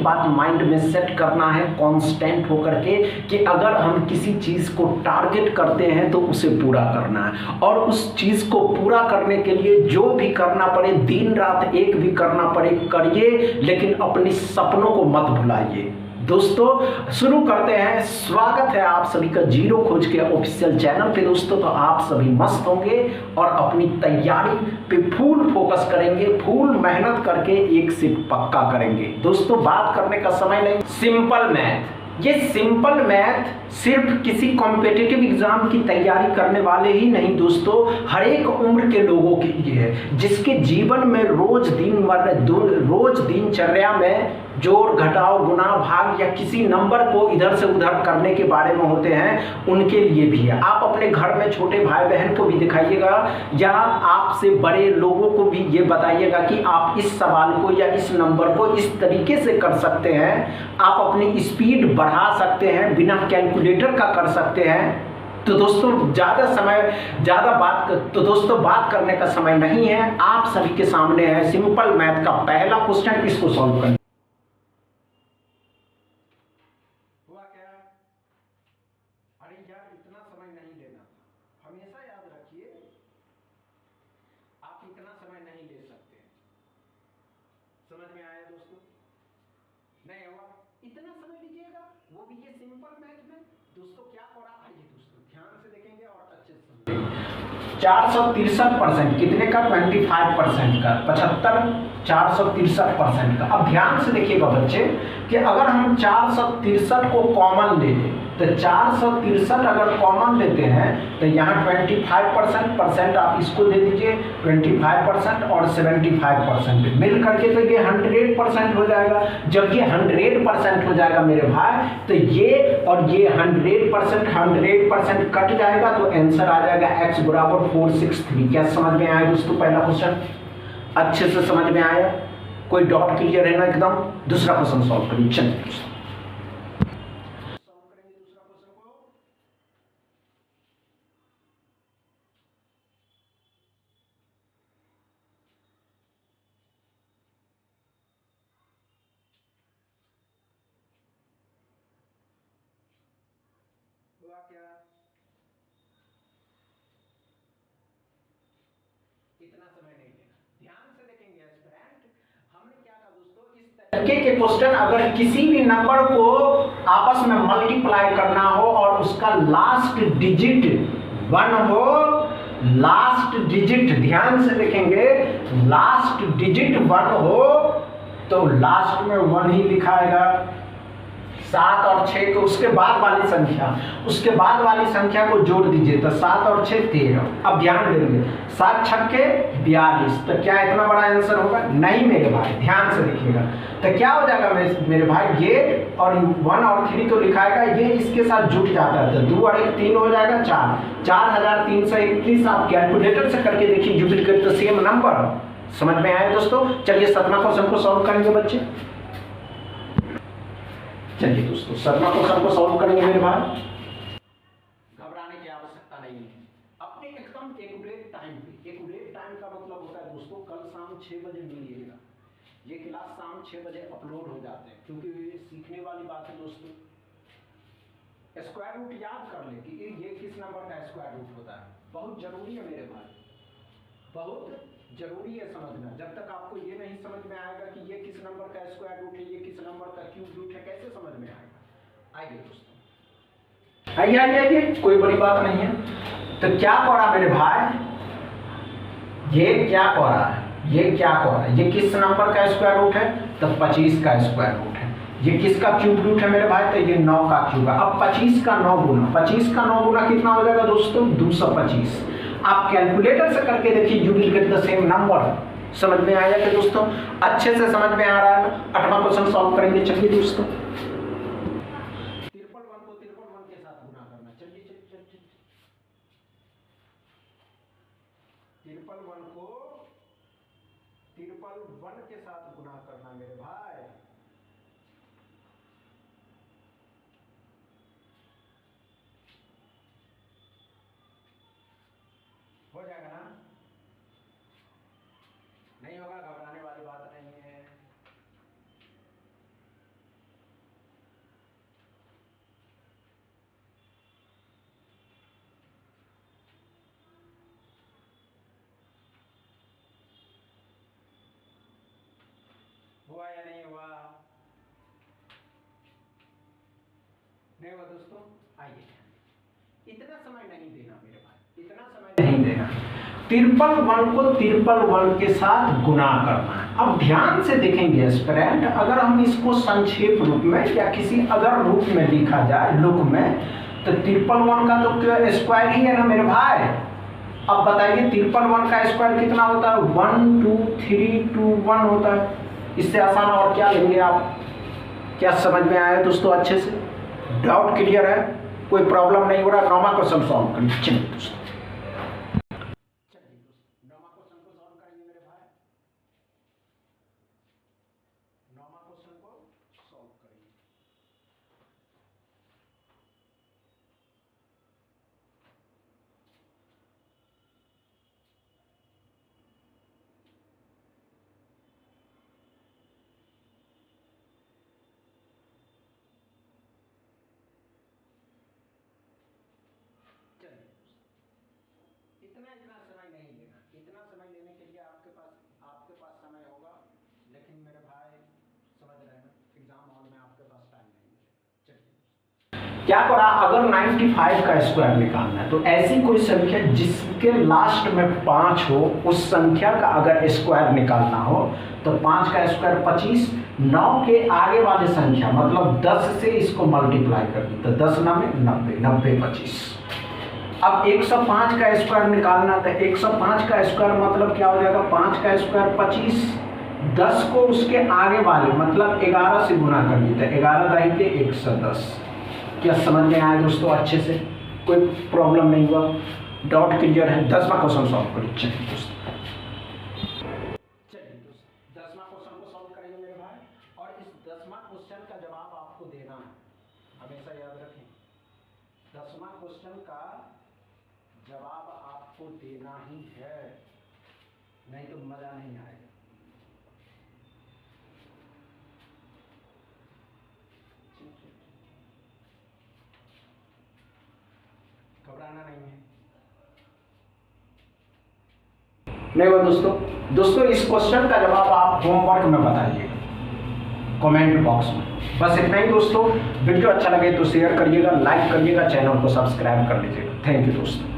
एक बात माइंड में सेट करना है कांस्टेंट होकर के कि अगर हम किसी चीज को टारगेट करते हैं तो उसे पूरा करना है, और उस चीज को पूरा करने के लिए जो भी करना पड़े, दिन रात एक भी करना पड़े करिए, लेकिन अपने सपनों को मत भुलाइए। दोस्तों शुरू करते हैं। स्वागत है आप सभी का जीरो खोज के ऑफिशियल चैनल पे। दोस्तों तो आप सभी मस्त होंगे और अपनी तैयारी पे फुल फोकस करेंगे, फुल मेहनत करके एक से पक्का करेंगे। दोस्तों बात करने का समय नहीं, सिंपल मैथ। ये सिंपल मैथ सिर्फ किसी कॉम्पिटिटिव एग्जाम की तैयारी करने वाले ही नहीं दोस्तों, हर एक उम्र के लोगों के लिए है, जिसके जीवन में रोज दिनचर्या में जोड़ घटाव गुणा भाग या किसी नंबर को इधर से उधर करने के बारे में होते हैं, उनके लिए भी है। आप अपने घर में छोटे भाई बहन को भी दिखाइएगा या आपसे बड़े लोगों को भी ये बताइएगा कि आप इस सवाल को या इस नंबर को इस तरीके से कर सकते हैं, आप अपनी स्पीड बढ़ा सकते हैं, बिना कैलकुलेटर का कर सकते हैं। तो दोस्तों दोस्तों बात करने का समय नहीं है, आप सभी के सामने है सिंपल मैथ का पहला क्वेश्चन, इसको सॉल्व करना। हुआ क्या? अरे यार इतना समय नहीं लेना था, हमेशा याद रखिए आप इतना समय नहीं ले सकते। समझ में आया दोस्तों? नहीं हुआ? इतना समय लीजिएगा, वो भी ये सिंपल मैथ में। दोस्तों क्या हो रहा है, दोस्तों ध्यान से देखेंगे और अच्छे से समझेंगे। 463% कितने का? 25% का, 75 463% का। अब ध्यान से देखिएगा बच्चे कि अगर हम 463 को कॉमन ले लें तो 463 अगर कॉमन लेते हैं तो यहाँ 25% आप इसको दे दीजिए, 25% और 75% मिल करके तो ये 100% हो जाएगा। जब ये 100% हो जाएगा मेरे भाई, तो ये और ये 100% कट जाएगा, तो आंसर आ जाएगा x बराबर 463। क्या समझ में आया दोस्तों? पहला क्वेश्चन अच्छे से समझ में आया? कोई डाउट क्लियर है ना एकदम? दूसरा क्वेश्चन सॉल्व करिए। चलिए क्या? इतना समय नहीं लेना, ध्यान से देखेंगे एस्पिरेंट। हमने क्या कहा दोस्तों, इस तरीके के क्वेश्चन अगर किसी भी नंबर को आपस में मल्टीप्लाई करना हो और उसका लास्ट डिजिट 1 हो, लास्ट डिजिट ध्यान से देखेंगे, लास्ट डिजिट 1 हो तो लास्ट में 1 ही लिखाएगा। 7 और 6 को उसके बाद वाली संख्या को जोड़ दीजिए तो 7 और 6 13। अब ध्यान देंगे, 7 छक्के 42, तो क्या इतना बड़ा आंसर होगा? नहीं मेरे भाई, ध्यान से देखिएगा। तो क्या हो जाएगा मेरे भाई, ये और 1 और 3 तो लिखाएगा, ये इसके साथ जुट जाता है तो 2 और 1 3 हो जाएगा 4, 4331। आप कैलकुलेटर से करके देखिए, you will get the same number. समझ में आया दोस्तों? चलिए 7वां क्वेश्चन को सॉल्व करेंगे बच्चे। चलिए दोस्तों 7वां क्वेश्चन को सॉल्व करेंगे मेरे भाई। घबराने की आवश्यकता नहीं है, अपने एकदम एक्यूरेट टाइम पे। एक्यूरेट टाइम का मतलब होता है दोस्तों कल शाम 6 बजे मिलिएगा। ये क्लास शाम 6 बजे अपलोड हो जाते हैं, क्योंकि ये सीखने वाली बात है दोस्तों। स्क्वायर रूट याद कर ले कि ये किस नंबर का स्क्वायर रूट होता है, बहुत जरूरी है मेरे भाई, बहुत जरूरी है समझना। जब तक आपको ये नहीं समझ में आएगा कि ये किस नंबर का स्क्वायर रूट है, ये किस नंबर का क्यूब रूट है, कैसे समझ में आएगा? आइए दोस्तों, आइए, कोई बड़ी बात नहीं है। तो क्या कह रहा मेरे भाई, ये क्या कह रहा है, ये किस नंबर का स्क्वायर रूट है? तो 25 का स्क्वायर रूट है। ये किसका क्यूब रूट है मेरे भाई? तो ये 9 का क्यूब है। अब 25 का 9 गुना कितना हो जाएगा दोस्तों? 225। आप कैलकुलेटर से करके देखिए, you will get the same number. समझ में आया कि दोस्तों? अच्छे से समझ में आ रहा है ना? 8वां क्वेश्चन सॉल्व करेंगे। चलिए दोस्तों 53 को 53 के साथ गुना करना। चलिए 53 को 53 के साथ गुना करना मेरे भाई। हो जाएगा ना? नहीं होगा, घबराने वाली बात नहीं है। हुआ या नहीं हुआ? नहीं हुआ दोस्तों। आइए, इतना समय नहीं देना मेरे भाई, इतना समय नहीं देना। 1 को 1 के साथ गुना करना है। अब ध्यान से देखेंगे एस्पिरेंट, अगर हम इसको संक्षेप रूप में या किसी अदर रूप में लिखा जाए लुक में, तो 1 का तो स्क्वायर ही है ना मेरे भाई। अब बताइए 1 का स्क्वायर कितना होता है? 1 2 3 2 1 होता है। इससे आसान और क्या लेंगे आप? क्या समझ में आया दोस्तों? अच्छे से डाउट क्लियर है? कोई प्रॉब्लम नहीं हो रहा? 9वां क्वेश्चन सॉल्व करिए। चलिए दोस्तों, इतना समय नहीं लेना। इतना समय लेने के लिए आपके पास समय होगा, लेकिन मेरे भाई समझ रहे हैं एग्जाम हॉल में आपके पास टाइम नहीं है। चलिए, क्या करा, अगर 95 का स्क्वायर निकालना है तो ऐसी कोई संख्या जिसके लास्ट में 5 हो, उस संख्या का अगर स्क्वायर निकालना हो तो 5 का स्क्वायर 25, 9 के आगे वाले संख्या मतलब 10 से इसको मल्टीप्लाई कर दी तो 10 9 में 90, 90 25। अब 105 का स्क्वायर निकालना था। 105 का स्क्वायर मतलब क्या हो जाएगा? 5 का स्क्वायर 25, 10 को उसके आगे वाले मतलब 11 से गुना कर दी तो 11 दाई के 110। क्या समझ में आया दोस्तों? अच्छे से कोई प्रॉब्लम नहीं हुआ? डाउट क्लियर है? 10वां क्वेश्चन सॉल्व करिए। चलिए दोस्तों, 10वां क्वेश्चन को सॉल्व करेंगे मेरे भाई, और इस 10वां क्वेश्चन का जवाब आपको देना है, हमेशा याद रखें। 10वां क्वेश्चन का जवाब आपको देना ही है, नहीं तो मजा नहीं आएगा। घबराना नहीं है। नहीं हुआ दोस्तों, इस क्वेश्चन का जवाब आप होमवर्क में बताइएगा कमेंट बॉक्स में। बस इतना ही दोस्तों। वीडियो अच्छा लगे तो शेयर करिएगा, लाइक करिएगा, चैनल को सब्सक्राइब कर लीजिएगा। थैंक यू दोस्तों।